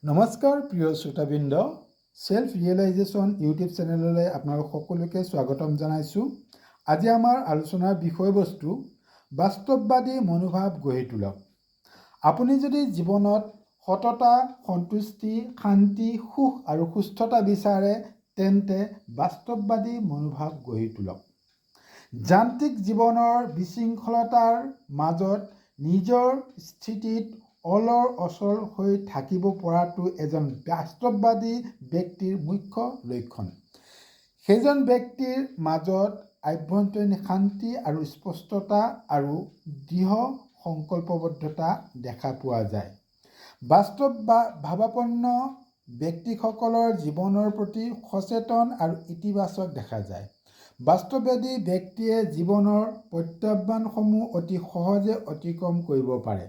নমস্কাৰ প্ৰিয় শ্ৰোতাবৃন্দ, self realisation YouTube চেনেললৈ আপোনালোক সকলোকে স্বাগতম জনাইছোঁ। আজি আমাৰ আলোচনাৰ বিষয়বস্তু বাস্তৱবাদী মনোভাৱ গঢ়ি তোলক। আপুনি যদি জীৱনত সততা, সন্তুষ্টি, শান্তি, সুখ আৰু সুস্থতা বিচাৰে তেন্তে বাস্তৱবাদী মনোভাৱ গঢ়ি তোলক। যান্ত্ৰিক জীৱনৰ বিশৃংখলতাৰ মাজত নিজৰ স্থিতিত অলৰ অচল হৈ থাকিব পৰাটো এজন বাস্তৱবাদী ব্যক্তিৰ মুখ্য লক্ষণ। সেইজন ব্যক্তিৰ মাজত আভ্যন্তৰীণ শান্তি আৰু স্পষ্টতা আৰু দৃঢ় সংকল্পবদ্ধতা দেখা পোৱা যায়। ভাৱাপন্ন ব্যক্তিসকলৰ জীৱনৰ প্ৰতি সচেতন আৰু ইতিবাচক দেখা যায়। বাস্তৱবাদী ব্যক্তিয়ে জীৱনৰ প্ৰত্যাহ্বানসমূহ অতি সহজে অতিক্ৰম কৰিব পাৰে।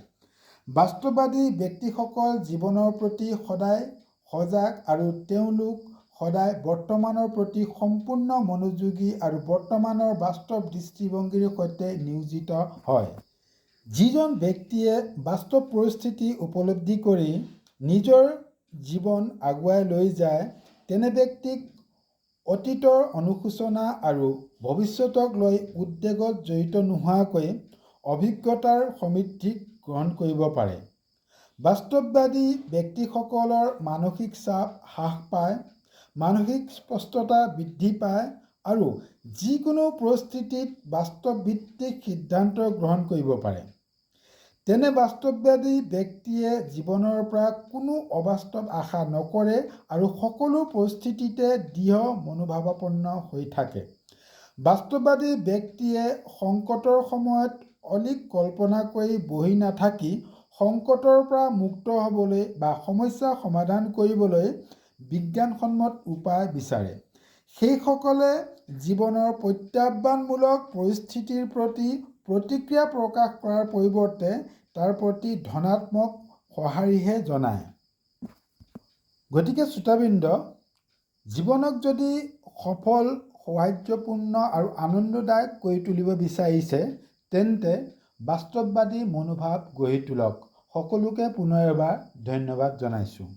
বাস্তৱবাদী ব্যক্তিসকল জীৱনৰ প্ৰতি সদায় সজাগ আৰু তেওঁলোক সদায় বৰ্তমানৰ প্ৰতি সম্পূৰ্ণ মনোযোগী আৰু বৰ্তমানৰ বাস্তৱ দৃষ্টিভংগীৰ সৈতে নিয়োজিত হয়। যিজন ব্যক্তিয়ে বাস্তৱ পৰিস্থিতি উপলব্ধি কৰি নিজৰ জীৱন আগুৱাই লৈ যায় তেনে ব্যক্তিক অতীতৰ অনুশোচনা আৰু ভৱিষ্যতক লৈ উদ্বেগত জড়িত নোহোৱাকৈ অভিজ্ঞতাৰ সমৃদ্ধিক গ্ৰহণ কৰিব পাৰে। বাস্তৱবাদী ব্যক্তিসকলৰ মানসিক চাপ হ্ৰাস পায়, মানসিক স্পষ্টতা বৃদ্ধি পায় আৰু যিকোনো পৰিস্থিতিত বাস্তৱভিত্তিক সিদ্ধান্ত গ্ৰহণ কৰিব পাৰে। তেনে বাস্তৱবাদী ব্যক্তিয়ে জীৱনৰ পৰা কোনো অবাস্তৱ আশা নকৰে আৰু সকলো পৰিস্থিতিতে দৃঢ় মনোভাৱাপন্ন হৈ থাকে। বাস্তৱবাদী ব্যক্তিয়ে সংকটৰ সময়ত অলীক কল্পনা কৰি বহি নাথাকি সংকটৰ পৰা মুক্ত হ'বলৈ বা সমস্যা সমাধান কৰিবলৈ বিজ্ঞানসন্মত উপায় বিচাৰে। সেইসকলে জীৱনৰ প্ৰত্যাহ্বানমূলক পৰিস্থিতিৰ প্ৰতি প্ৰতিক্ৰিয়া প্ৰকাশ কৰাৰ পৰিৱৰ্তে তাৰ প্ৰতি ধনাত্মক সঁহাৰিহে জনায়। গতিকে শ্ৰোতাবৃন্দ, জীৱনক যদি সফল, সৌহাৰ্দ্যপূৰ্ণ আৰু আনন্দদায়ক কৰি তুলিব বিচাৰিছে তেন্তে বাস্তৱবাদী মনোভাৱ গঢ়ি তোলক। সকলোকে পুনৰ এবাৰ ধন্যবাদ জনাইছোঁ।